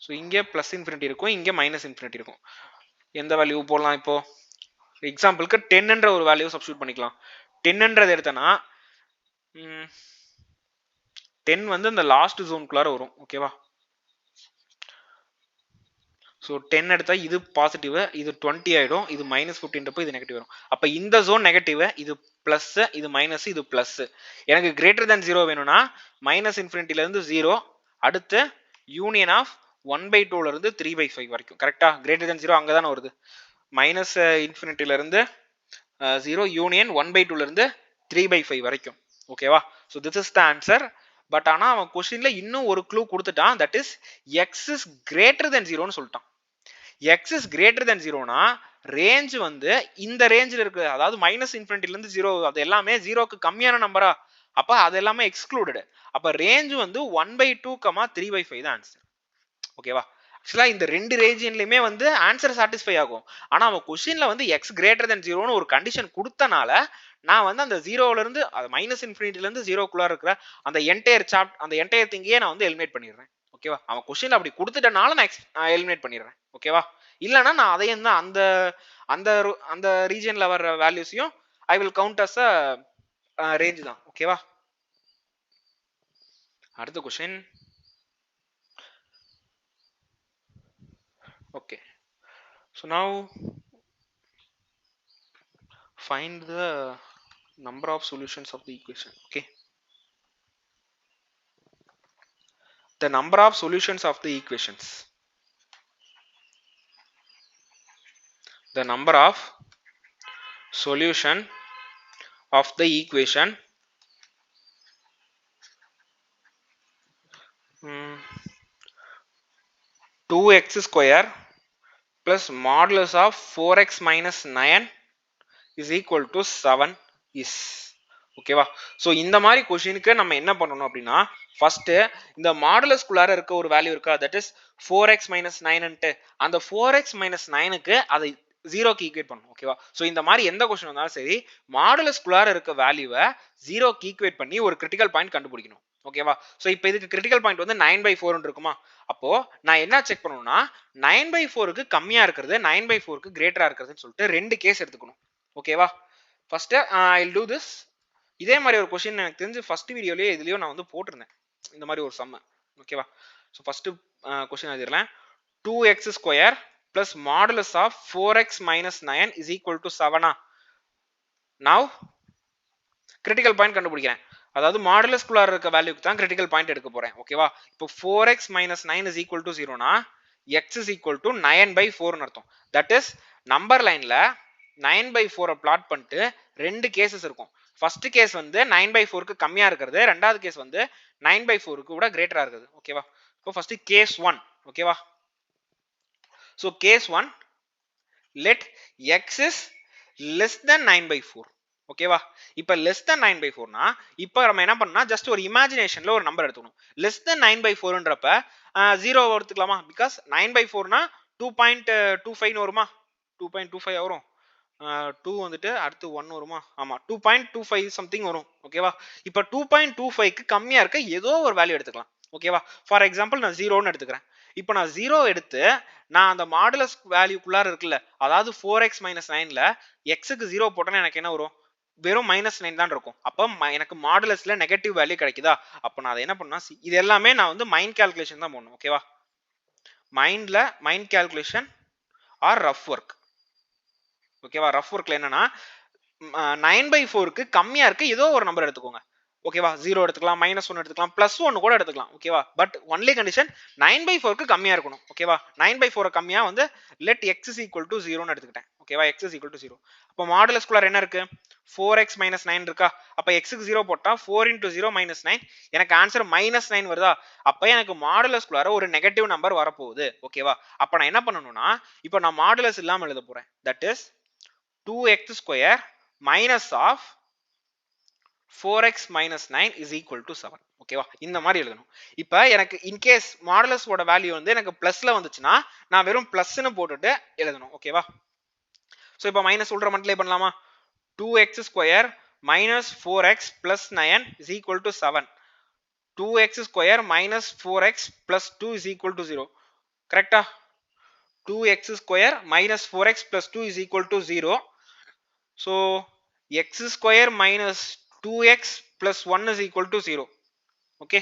ஸோ இங்கே பிளஸ் இன்ஃபினிட்டி இருக்கும், இங்கே மைனஸ் இன்ஃபினிட்டி இருக்கும். எந்த வேல்யூ போடலாம்? இப்போ எக்ஸாம்பிளுக்கு 10ன்ற ஒரு வேல்யூ சப்ஸ்டியூட் பண்ணிக்கலாம். 10ன்றது எடுத்தனா 10 வந்து இந்த லாஸ்ட் ஜோனுக்குள்ளார வரும். ஓகேவா? ஸோ 10 எடுத்தா இது பாசிட்டிவ், இது 20 ஆயிடும், இது மைனஸ் 15 இது நெகட்டிவ் வரும். அப்ப இந்த ஜோன் நெகட்டிவ், இது பிளஸ், இது மைனஸ், இது பிளஸ். எனக்கு கிரேட்டர் தென் 0 வேணும்னா மைனஸ் இன்ஃபினிட்டில இருந்து 0, அடுத்து யூனியன் ஆஃப் 1/2ல இருந்து 3/5 வரைக்கும். கரெக்டா? கிரேட்டர் தென் 0 அங்கதானே வருது. மைனஸ் இன்ஃபினிட்டில இருந்து 0 யூனியன் 1/2ல இருந்து 3/5 வரைக்கும். ஓகேவா? So this is the answer. But ஆனா அவன் கொஸ்டின்ல இன்னும் ஒரு க்ளூ கொடுத்துட்டான், that is x is greater than 0ன்னு சொல்லிட்டான். எக்ஸ் இஸ் கிரேட்டர் தென் 0னா ரேஞ்ச் வந்து இந்த ரேஞ்சில் இருக்கு, அதாவது மைனஸ் இன்ஃபினிட்டில இருந்து 0, அது எல்லாமே 0க்கு கம்மியான நம்பரா, அப்ப அது எல்லாமே எக்ஸ்க்ளூடட். அப்ப ரேஞ்ச் வந்து 1/2, 3/5 தான் ஆன்சர். ஓகேவா? ஆக்சுவலா இந்த ரெண்டு ரேஞ்சின்லயுமே வந்து ஆன்சர் சாட்டிஸ்ஃபை ஆகும். ஆனா அவன் கொஸ்டின்ல வந்து எக்ஸ் கிரேட்டர் தென் 0ன்னு ஒரு கண்டிஷன் கொடுத்தனால நான் வந்து அந்த 0ல இருந்து மைனஸ் இன்ஃபினிட்டில இருந்து 0க்குள்ள இருக்கிற அந்த என்டையர் திங்கையே நான் வந்து எலிமினேட் பண்ணிடுறேன். ஓகேவா? அவன் கொஸ்டின் அப்படி கொடுத்துட்டனால நான் எலிமினேட் பண்ணிடுறேன். ஓகேவா? இல்லைன்னா நான் அதையும் தான் அந்த அந்த அந்த ரீஜன்ல வர்ற வேல்யூஸையும் I will count as a range தான். ஓகேவா? அடுத்த question. Okay, so now find the number of solutions of the equation. Okay, the number of solutions of the equations, the number of solution of the equation 2x square plus modulus of 4x minus 9 is equal to 7 is. ஓகேவா? So இந்த மாதிரி கொஸ்டினுக்கு நம்ம என்ன பண்ணணும் அப்படின்னா, first இந்த மாடுலஸ்குள்ளார இருக்க ஒரு வேல்யூ இருக்கா, தட் இஸ் 4x minus 9ன்ட்டு அந்த 4x minus 9க்கு அதை ஜீரோக்கு ஈக்குவேட் பண்ணணும். ஓகேவா? ஸோ இந்த மாதிரி எந்த கொஸ்டின் வந்தாலும் சரி மாடுலஸ்குள்ளார இருக்க வேல்யூவை ஜீரோக்கு ஈக்குவேட் பண்ணி ஒரு கிரிட்டிக்கல் பாயிண்ட் கண்டுபிடிக்கணும். ஓகேவா? ஸோ இப்போ இதுக்கு கிரிட்டிக்கல் பாயிண்ட் வந்து 9/4 இருக்குமா? அப்போ நான் என்ன செக் பண்ணணும்னா 9/4க்கு கம்மியா இருக்கிறது 9/4க்கு கிரேட்டரா இருக்கிறதுன்னு சொல்லிட்டு ரெண்டு கேஸ் எடுத்துக்கணும். ஓகேவா? First I will do this. இதே மாதிரி ஒரு கொஸ்டின் எனக்கு தெரிஞ்சு ஃபர்ஸ்ட் வீடியோலயே இதுலயும் நான் வந்து போட்டிருந்தேன் இந்த மாதிரி ஒரு சம்ம. ஓகேவா? ஸோ ஃபர்ஸ்ட் கொஸ்டின் எழுதிடலாம். 2x² plus modulus of 4x minus 9 is equal to 7. Now critical point கண்டுபிடிக்கிறேன். அதாவது மாடுலஸ்குள்ளார இருக்க வேல்யூக்கு தான் கிரிட்டிக்கல் பாயிண்ட் எடுக்க போறேன். ஓகேவா? இப்போ 4x minus 9 is equal to 0 னா x is equal to 9/4 ன்னு அர்த்தம். தட் இஸ் நம்பர் லைன்ல 9/4 பிளாட் பண்ணிட்டு ரெண்டு கேசஸ் இருக்கும். ஃபர்ஸ்ட் கேஸ் வந்து 9/4க்கு கம்மியா இருக்கிறது, ரெண்டாவது கேஸ் வந்து 9/4க்கு கூட கிரேட்டரா இருக்குது. ஓகேவா? இப்போ ஃபர்ஸ்ட் கேஸ் 1. ஓகேவா? So case 1, let x is less than 9/4. ஓகேவா? இப்போ less than 9/4 னா இப்போ நம்ம என்ன பண்ணா ஜஸ்ட் ஒரு இமேஜினேஷன்ல ஒரு நம்பர் எடுத்துக்கணும். less than 9/4ன்றப்ப 0 எடுத்துக்கலாமா? பிகாஸ் 9/4 னா 2.25 வருமா? 2.25 வரும். 2 வந்துட்டு அடுத்து 1 வருமா? ஆமா 2.25 சம்திங் வரும். ஓகேவா? இப்போ 2.25க்கு கம்மியா இருக்க ஏதோ ஒரு வேல்யூ எடுத்துக்கலாம். ஓகேவா? ஃபார் எக்ஸாம்பிள் நான் 0ன்னு எடுத்துக்கிறேன். இப்போ நான் 0 எடுத்து நான் அந்த மாடுலஸ் வேல்யூக்குள்ளார இருக்குல்ல, அதாவது 4x minus 9ல xக்கு 0 போட்டேன்னா எனக்கு என்ன வரும்? வெறும் -9 தான் இருக்கும். அப்போ எனக்கு மாடுலஸ்ல நெகட்டிவ் வேல்யூ கிடைக்குதா? அப்போ நான் அதை என்ன பண்ணா இது எல்லாமே நான் வந்து மைண்ட் கால்குலேஷன் தான் பண்ணணும். ஓகேவா? Mind calculation or rough work. ஓகேவா? ரஃப் ஒர்க்ல என்னன்னா 9/4க்கு கம்மியா இருக்கு ஏதோ ஒரு நம்பர் எடுத்துக்கோங்க. ஓகேவா? 0 எடுத்துக்கலாம், -1 எடுத்துக்கலாம், +1 கூட எடுத்துக்கலாம். ஓகேவா? பட் ஒன்லி கண்டிஷன் 9/4க்கு கம்மியா இருக்கணும். ஓகேவா? 9/4 கம்மியா வந்து let x is equal to 0ன்னு எடுத்துக்கிட்டேன். ஓகேவா? x is equal to 0. அப்போ மாடுலஸ்குள்ளார என்ன இருக்கு? 4x minus 9 இருக்கா? அப்ப xக்கு 0 போட்டா 4 into 0 minus 9 எனக்கு ஆன்சர் -9 வருதா? அப்ப எனக்கு மாடுலஸ்குள்ளார ஒரு நெகட்டிவ் நம்பர் வரப்போகுது. ஓகேவா? அப்ப நான் என்ன பண்ணணும்னா இப்போ நான் மாடுலஸ் இல்லாம எழுத போறேன். That is 2x² minus of 4x minus 9 is equal to 7. ஓகேவா? இந்த மாதிரி எழுதணும். இப்போ எனக்கு இன்கேஸ் மாடுலஸோட வேல்யூ வந்து எனக்கு பிளஸ்ல வந்துச்சுன்னா நான் வெறும் பிளஸ்னு போட்டுட்டு எழுதணும். ஓகேவா? ஸோ இப்போ மைனஸ் உள்ள மல்டிப்ளை பண்ணலாமா? 2x² minus 4x plus 9 is equal to 7. 2x² minus 4x plus 2 is equal to 0. கரெக்டா? 2x² minus 4x plus 2 is equal to 0. So x² minus 2x plus 1 is equal to 0. Okay.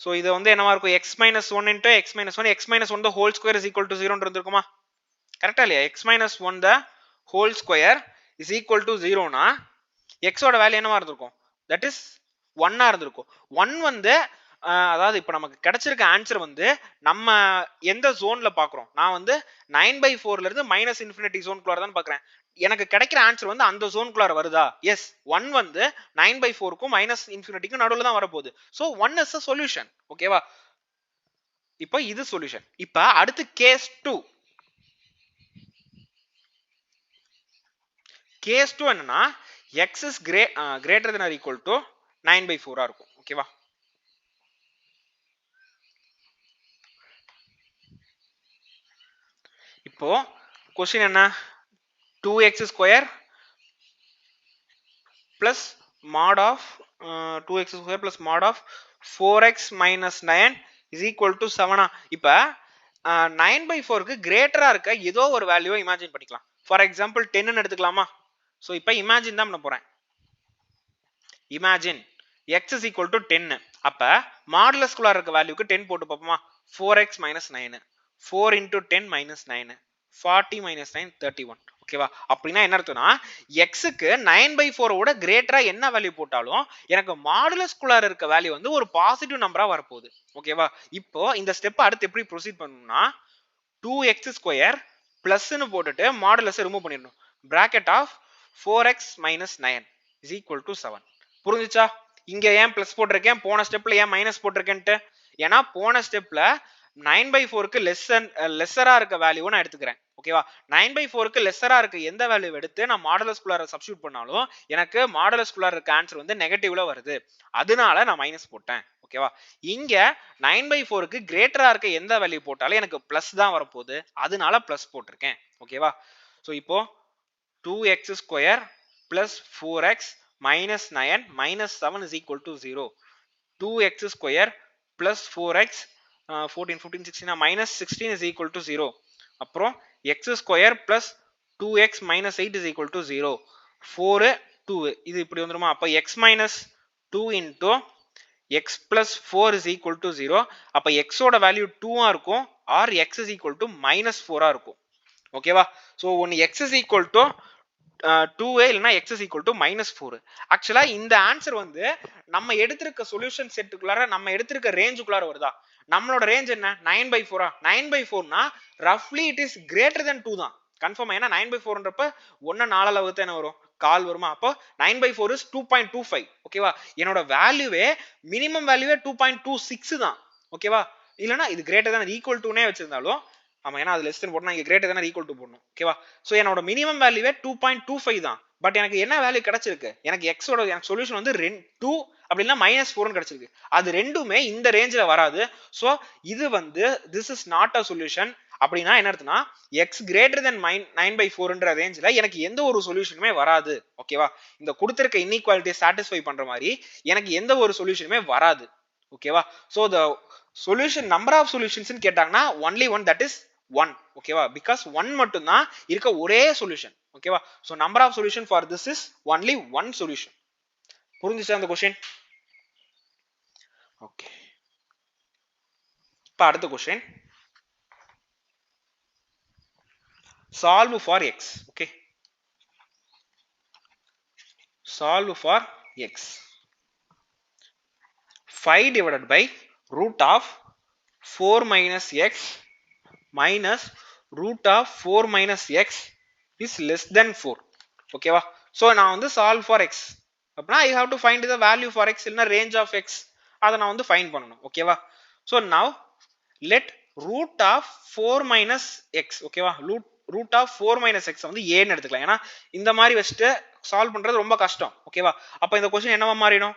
So இது வந்து என்னவா இருக்கும்? x minus 1 into x minus 1, x minus 1 the whole square is equal to 0 ன்னு இருந்திருக்குமா? கரெக்டா இல்லையா? x minus 1 the whole square is equal to 0 னா x ஓட value என்னவா இருந்திருக்கும்? That is 1 ஆ இருந்திருக்கும். 1 வந்து அதாவது இப்போ நமக்கு கிடைச்சிருக்க ஆன்சர் வந்து நம்ம எந்த ஜோன்ல பாக்குறோம்? நான் வந்து 9/4ல இருந்து -∞ ஜோனுக்குள்ளார தான் பாக்குறேன். எனக்கு கிடைக்கிற ஆன்சர் வந்து அந்த ஜோனுக்குள்ளார வருதா? எஸ். 1 வந்து 9/4க்கும் -∞ நடுவுல தான் வரப்போகுது. So 1 is a solution. ஓகேவா? இப்போ இது சொல்யூஷன். இப்போ அடுத்து கேஸ் 2. கேஸ் 2 என்னன்னா x is greater than or equal to 9/4 ஆ இருக்கும். ஓகேவா? இப்போ क्वेश्चन என்ன? 2x² plus mod of 2x² plus mod of 4x minus 9 is equal to 7. இப்போ 9/4க்கு கிரேட்டரா இருக்க ஏதோ ஒரு வேல்யூவை இமேஜின் பண்ணிக்கலாம். ஃபார் எக்ஸாம்பிள் 10 ன்னு எடுத்துக்கலாமா? சோ இப்போ இமேஜின் தான் பண்ண போறேன். Imagine x is equal to 10. அப்ப மாடுலஸ்குள்ளார இருக்க வேல்யூக்கு 10 போட்டு பார்ப்போமா? 4x minus 9. 4 into 10 minus 9. 40 minus 9 31. ஓகேவா? அப்படினா என்ன அர்த்தம்னா xக்கு 9/4 ஓட கிரேட்டரா என்ன வேல்யூ போட்டாலும் எனக்கு மாடுலஸ்குள்ளார இருக்க வேல்யூ வந்து ஒரு பாசிட்டிவ் நம்பரா வரப்போகுது. ஓகேவா? இப்போ இந்த ஸ்டெப் அடுத்து எப்படி ப்ரோசீட் பண்ணனும்னா 2x² பிளஸ் னு போட்டுட்டு மாடுலஸை ரிமூவ் பண்ணிடணும். Bracket of 4x minus 9 is equal to 7. புரிஞ்சுச்சா? இங்க ஏன் பிளஸ் போட்டிருக்கேன், போன ஸ்டெப்ல ஏன் மைனஸ் போட்டிருக்கேன்ட்டு? ஏன்னா போன ஸ்டெப்ல 9/4க்கு லெஸ்ஸரா இருக்க வேல்யூவை நான் எடுத்துக்கிறேன். ஓகேவா? 9/4க்கு லெஸ்ஸரா இருக்க எந்த வேல்யூ எடுத்து நான் மாடுலஸ்குள்ளார சப்ஸ்டிட்யூட் பண்ணாலும் எனக்கு மாடுலஸ்குள்ளார இருக்க ஆன்சர் வந்து நெகட்டிவ்ல வருது. அதனால நான் மைனஸ் போட்டேன். ஓகேவா? இங்க 9/4க்கு கிரேட்டரா இருக்க எந்த வேல்யூ போட்டாலும் எனக்கு பிளஸ் தான் வரப்போகுது. அதனால பிளஸ் போட்டிருக்கேன். ஓகேவா? ஸோ இப்போ 2x square plus 4x minus 9 minus 7 is equal to 0. 2x square plus 4x 14 15 16 minus 16 is equal to 0. அப்புறம் x square plus 2x minus 8 is equal to 0. 4 2 இது இப்படி வந்துருமா? அப்ப x minus 2 into x plus 4 is equal to 0. அப்ப x ஓட value 2 ஆ இருக்கும் or x is equal to minus 4 ஆ இருக்கும். ஓகேவா? ஸோ ஒன்னு x is equal to 2a இல்லனா x is equal to minus 4. ஆக்சுவலா இந்த ஆன்சர் வந்து நம்ம எடுத்திருக்க சொல்யூஷன் செட்டுக்குள்ளார நம்ம எடுத்திருக்க ரேஞ்சுக்குள்ளார வருதா? நம்மளோட ரேஞ்ச் என்ன? 9/4 9/4 னா ரஃப்லி இட் இஸ் கிரேட்டர் தென் 2 தான் கன்ஃபார்ம். ஏன்னா 9/4ன்றப்ப 1 4 வகுத்தா என்ன வரும்? கால் வருமா? அப்போ 9/4 is 2.25. ஓகேவா? என்னோட வேல்யூவே மினிமம் வேல்யூவே 2.26 தான். ஓகேவா? இல்லனா இது கிரேட்டர் தென் ஈக்குவல் டுனே வச்சிருந்தாலும் ஆமா, ஏன்னா அது லெஸ் தென் போடணும், இங்க கிரேட்டர் தென் ஈக்குவல் டு போடணும். ஓகேவா? சோ என்னோட மினிமம் வேல்யூவே 2.25 தான். பட் எனக்கு என்ன வேல்யூ கிடைச்சிருக்கு? எனக்கு x ஓட எனக்கு சொல்யூஷன் வந்து 2 அப்படினா -4 ன்னு கிடைச்சிருக்கு. அது ரெண்டுமே இந்த ரேஞ்சில வராது. சோ இது வந்து this is not a solution. அப்படினா என்ன அர்த்தம்னா x greater than 9/4ன்ற ரேஞ்சில எனக்கு எந்த ஒரு சொல்யூஷனுமே வராது. ஓகேவா? இந்த கொடுத்திருக்க இன்இக்வாலிட்டியை சாட்டிஸ்ஃபை பண்ற மாதிரி எனக்கு எந்த ஒரு சொல்யூஷனுமே வராது. ஓகேவா? So the solution number of solutions ன்னு கேட்டாங்கன்னா only one, that is 1. ஓகேவா? because 1 மட்டும் தான் இருக்க ஒரே சொல்யூஷன். ஓகேவா? so number of solution for this is only one solution. புரிஞ்சுச்சா அந்த क्वेश्चन? ஓகே, இப்ப அடுத்த question. solve for x. okay, solve for x. 5 divided by root of 4 minus x minus root of 4 minus x is less than 4. ஓகேவா? So நான் வந்து solve for x அப்படினா I have to find the value for x இல்லனா range of x. அத நான் வந்து find பண்ணனும். ஓகேவா? So now let root of 4 minus x. ஓகேவா? root of 4 minus x வந்து a ன்னு எடுத்துக்கலாம். ஏனா இந்த மாதிரி வச்சிட்டு சால்வ் பண்றது ரொம்ப கஷ்டம். ஓகேவா? அப்ப இந்த क्वेश्चन என்னவா மாறிடும்?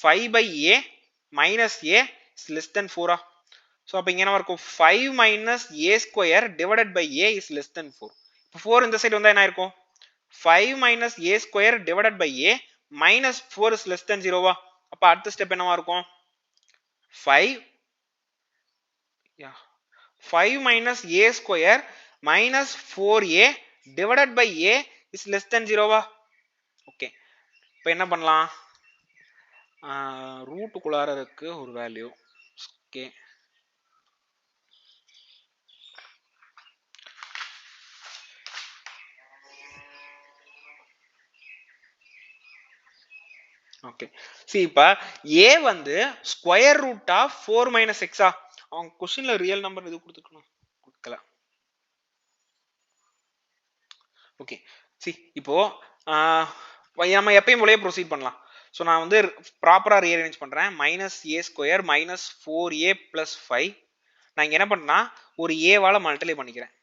5/a minus a is less than 4. So அப்ப இங்க என்ன இருக்கும்? 5 minus a square divided by a is less than 4. இப்போ 4 இந்த சைடு வந்தா என்ன இருக்கும்? 5 minus a square divided by a minus 4 is less than 0 வா? அப்ப அடுத்த ஸ்டெப் என்னவா இருக்கும்? 5 minus a square minus 4a divided by a is less than 0 வா? ஓகே, இப்போ என்ன பண்ணலாம்? ரூட்டுக்குள்ளார இருக்கு ஒரு வேல்யூ. ஓகே, ஓகே, see இப்ப a வந்து square root of 4 minus x ஆ? அவங்க क्वेश्चनல ரியல் நம்பர் இது கொடுத்துக்கணும், கொடுக்கல. ஓகே, see இப்போ நம்ம எப்பயும் போலயே ப்ரோசீட் பண்ணலாம். சோ நான் வந்து ப்ராப்பரா ரீஅரேஞ்ச் பண்றேன். -a square minus 4a plus 5. நான் இங்க என்ன பண்ணா ஒரு a வால மல்டிப்ளை பண்ணிக்கிறேன்.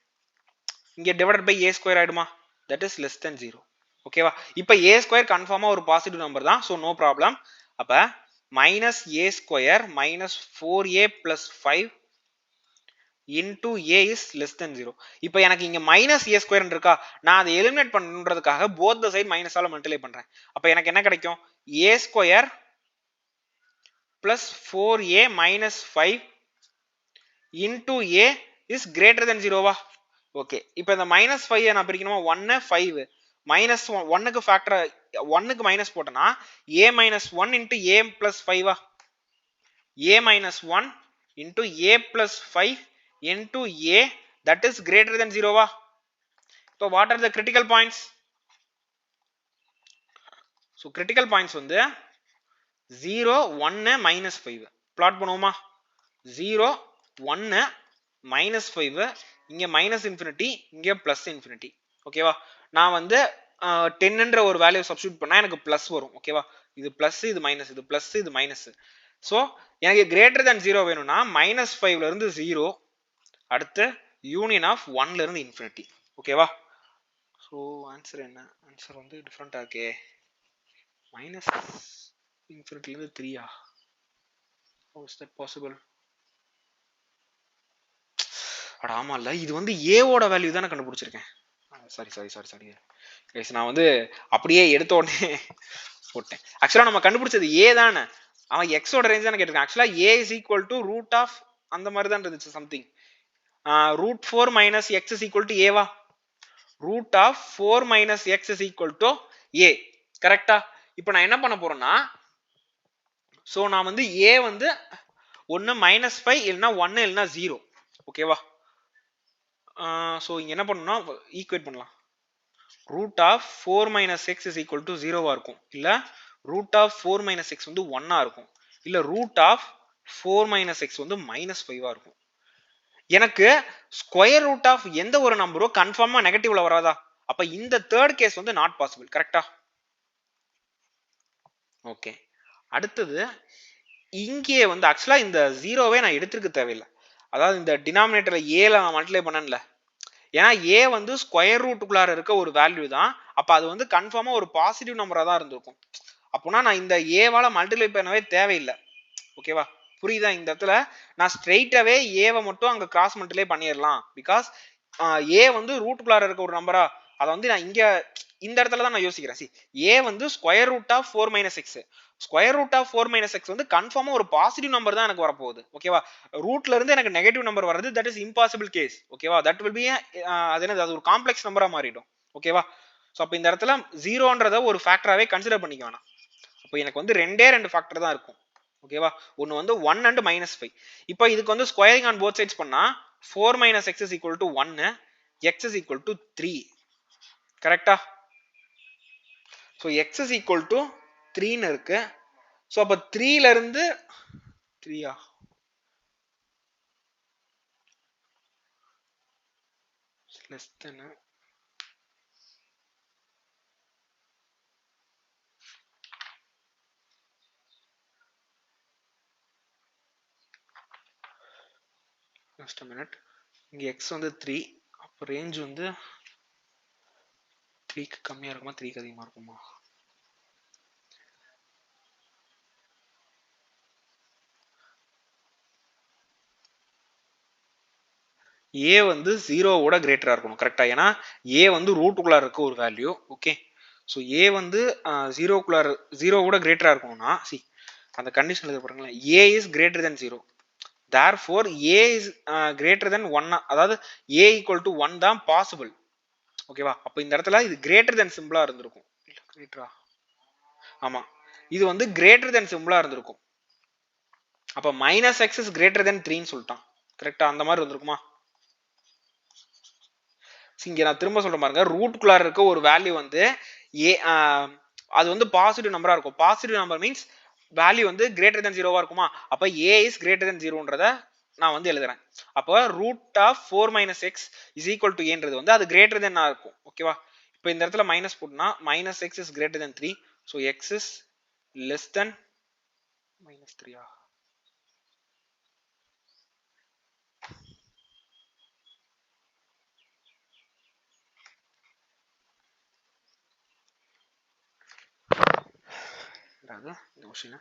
இங்க டிவைடட் பை a ஸ்கொயர் ஆயிடுமா? that is less than 0. ஓகேவா? இப்போ a ஸ்கொயர் கன்ஃபார்மா ஒரு பாசிட்டிவ் நம்பர் தான். So no problem. அப்ப -a square minus 4a plus 5 into a is less than 0. இப்போ எனக்கு இங்க minus a square இருக்கா? நான் அதை எலிமினேட் பண்றதுக்காக both the side minus ஆல மல்டிப்ளை பண்றேன். அப்ப எனக்கு என்ன கிடைக்கும்? a square plus 4a minus 5 into a is greater than 0 வா? ஓகே, இப்போ இந்த minus 5 நான் பிரிக்கணுமா? 1 5 minus 1 க்கு ஃபேக்டர் 1 க்கு மைனஸ் போட்டனா a minus 1 into a plus 5 வா? a minus 1 into a plus 5 into a that is greater than 0 வா? So what are the critical points? So critical points வந்து 0 1 minus 5. plot பண்ணுவோமா? 0 1 minus 5, இங்க minus infinity, இங்க plus infinity. ஓகேவா? நான் வந்து 10 ன்ற ஒரு வேல்யூ சப்ஸ்டிட்யூட் பண்ணா எனக்கு பிளஸ் வரும். ஓகேவா? இது பிளஸ், இது மைனஸ், இது பிளஸ், இது மைனஸ். சோ எனக்கு greater than 0 வேணும்னா -5 ல இருந்து 0, அடுத்து யூனியன் ஆஃப் 1 ல இருந்து இன்ஃபினிட்டி. ஓகேவா? சோ ஆன்சர் என்ன? ஆன்சர் வந்து டிஃபரண்டா இருக்கே. minus infinity ல இருந்து 3 ஆ? how is that possible? அட ஆமால, இது வந்து a ஓட வேல்யூ தான கண்டுபிடிச்சிருக்கேன். சாரி கைஸ், நான் வந்து அப்படியே எடுத்த உடனே போட்டேன். ஆக்சுவலா நம்ம கண்டுபிடிச்சது ஏ தானே, அவன் எக்ஸோட ரேஞ்ச் தானே கேட்டிருக்கான். ஆக்சுவலா a is equal to root of அந்த மாதிரி தான் இருந்துச்சு something. Root 4 minus x is equal to ஏவா, root of 4 minus x is equal to a, கரெக்டா? இப்போ நான் என்ன பண்ண போறேன்னா, ஸோ நான் வந்து ஏ வந்து ஒன்று -5 இல்லைன்னா 1 இல்லைன்னா 0, ஓகேவா? ஸோ இங்க என்ன பண்ணணும்னா ஈக்குவேட் பண்ணலாம். Root of 4 minus x is equal to 0வா இருக்கும், இல்ல ரூட் ஆஃப் 4 மைனஸ் எக்ஸ் வந்து 1ஆ இருக்கும், இல்ல ரூட் ஆஃப் 4 மைனஸ் எக்ஸ் வந்து -5ஆ இருக்கும். எனக்கு ஸ்கொயர் ரூட் ஆஃப் எந்த ஒரு நம்பரோ கன்ஃபார்மா நெகட்டிவ்ல வராதா? அப்ப இந்த தேர்ட் கேஸ் வந்து நாட் பாசிபிள், கரெக்டா? ஓகே, அடுத்தது இங்கே வந்து ஆக்சுவலா இந்த ஜீரோவே நான் எடுத்துக்க தேவையில்லை. அதாவது இந்த டினாமினேட்டர்ல ஏல நான் மல்டிப்ளை பண்ணல, ஏன்னா ஏ வந்து ஸ்கொயர் ரூட்டுக்குள்ளார இருக்க ஒரு வேல்யூ தான். அப்ப அது வந்து கன்ஃபார்மா ஒரு பாசிட்டிவ் நம்பரா தான் இருந்திருக்கும். அப்போனா நான் இந்த ஏவால மல்டிப்ளை பண்ணவே தேவையில்லை, ஓகேவா? புரியுதா? இந்த இடத்துல நான் ஸ்ட்ரெயிட்டாவே ஏவை மட்டும் அங்க கிராஸ் மல்டிப்ளை பண்ணிடலாம். பிகாஸ் ஏ வந்து ரூட்டுக்குள்ளார இருக்க ஒரு நம்பரா, அதை வந்து நான் இங்க இந்த இடத்துல தான் நான் யோசிக்கிறேன். சி, ஏ வந்து square root of 4 minus X, square root of 4 minus X வந்து கன்ஃபார்மா ஒரு பாசிட்டிவ் நம்பர் தான் எனக்கு வரப்போகுது, ஓகேவா? ரூட்ல இருந்து எனக்கு நெகட்டிவ் நம்பர் வருது, தட் இஸ் இம்பாசிபிள் கேஸ், ஓகேவா? தட் வில் பி அது என்னது, அது ஒரு காம்ப்ளெக்ஸ் நம்பரா மாறிடும், ஓகேவா? ஸோ அப்போ இந்த இடத்துல ஜீரோன்றத ஒரு ஃபேக்டராகவே கன்சிடர் பண்ணிக்க வேணாம். அப்போ எனக்கு வந்து ரெண்டு ஃபேக்டர் தான் இருக்கும், ஓகேவா? ஒன்று வந்து 1 அண்ட் -5. இப்போ இதுக்கு வந்து ஸ்கொயரிங் ஆன் போத் சைட்ஸ் பண்ணா 4 minus x is equal to 1, x is equal to 3, கரெக்டா? So x is equal to 3ன்னு இருக்கு. ஸோ அப்போ 3ல இருந்து 3ஆ லெஸ் தென் ஜஸ்ட் மினிட். இங்கே எக்ஸ் வந்து 3, அப்போ ரேஞ்ச் வந்து 3க்கு கம்மியாக இருக்குமா 3க்கு அதிகமாக இருக்குமா? ஏ வந்து ஜீரோவோட கிரேட்டரா இருக்கணும், கரெக்டா? ஏன்னா ஏ வந்து ரூட்டுக்குள்ள இருக்க ஒரு வேல்யூ, ஓகே? ஸோ ஏ வந்து ஜீரோவோட கிரேட்டரா இருக்கணும்னா, சி அந்த கண்டிஷன் எழுத பாருங்களேன், a is greater than 0, therefore a is greater than 1, அதாவது ஏ ஈக்குவல் டு 1 தான் பாசிபிள், ஓகேவா? அப்போ இந்த இடத்துல இது கிரேட்டர் தென் சிம்பிளா இருந்திருக்கும், கிரேட்டரா? ஆமா, இது வந்து கிரேட்டர் தென் சிம்பிளா இருந்திருக்கும். அப்ப -x இஸ் கிரேட்டர் தென் 3ன்னு சொல்லிட்டான், கரெக்டா? அந்த மாதிரி இருந்திருக்குமா? இங்க நான் திரும்ப சொல்ற பாருங்க, ரூட்டுக்குள்ளார இருக்க ஒரு வேல்யூ வந்து ஏ, அது வந்து பாசிட்டிவ் நம்பரா இருக்கும். பாசிட்டிவ் நம்பர் மீன்ஸ் வேல்யூ வந்து கிரேட்டர் தென் 0வா இருக்குமா? அப்ப ஏ இஸ் கிரேட்டர் தென் 0ன்றத நான் வந்து எழுதுறேன். அப்போ root of 4 minus x is equal to ஏன்றது வந்து அது கிரேட்டர் தென் இருக்கும், ஓகேவா? இப்போ இந்த இடத்துல மைனஸ் போட்டுனா -x is greater than 3, so x is less than -3ஆ? இந்த question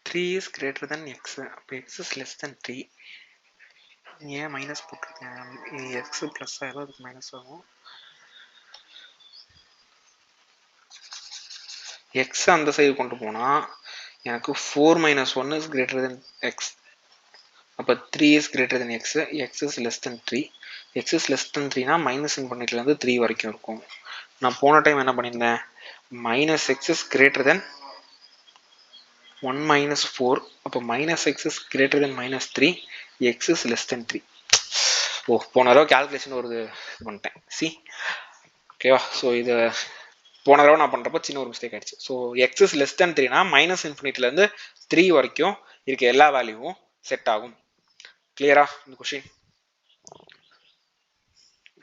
3 is greater than x, அப்போ எக்ஸ் இஸ் லெஸ் தென் 3. ஏன் மைனஸ் போட்டிருக்கேன்? எக்ஸ் பிளஸ் ஆகும், அதுக்கு மைனஸ் ஆகும். எக்ஸ் அந்த சைடு கொண்டு போனா எனக்கு 4 minus 1 is greater than x, அப்போ 3 is greater than x, x is less than 3. X is less than 3னா மைனஸ் இன்ஃபினிட்டிலேருந்து 3 வரைக்கும் இருக்கும். நான் போன டைம் என்ன பண்ணியிருந்தேன், minus x is greater than 1 minus 4, அப்போ minus x is greater than minus 3, x is less than 3. ஓ, போன தடவை கால்குலேஷன் ஒரு இது பண்ணிட்டேன், சி, ஓகேவா? ஸோ இது போன தடவை நான் பண்ணுறப்ப சின்ன ஒரு மிஸ்டேக் ஆயிடுச்சு. So x is less than 3னா மைனஸ் இன்ஃபினிட்டிலேருந்து 3 வரைக்கும் இருக்க எல்லா வேல்யூவும் செட் ஆகும். கிளியரா இந்த question?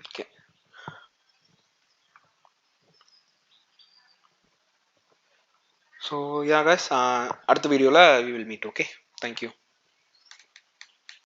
Okay, so yeah guys, அடுத்த வீடியோவில் we will meet. Okay, thank you.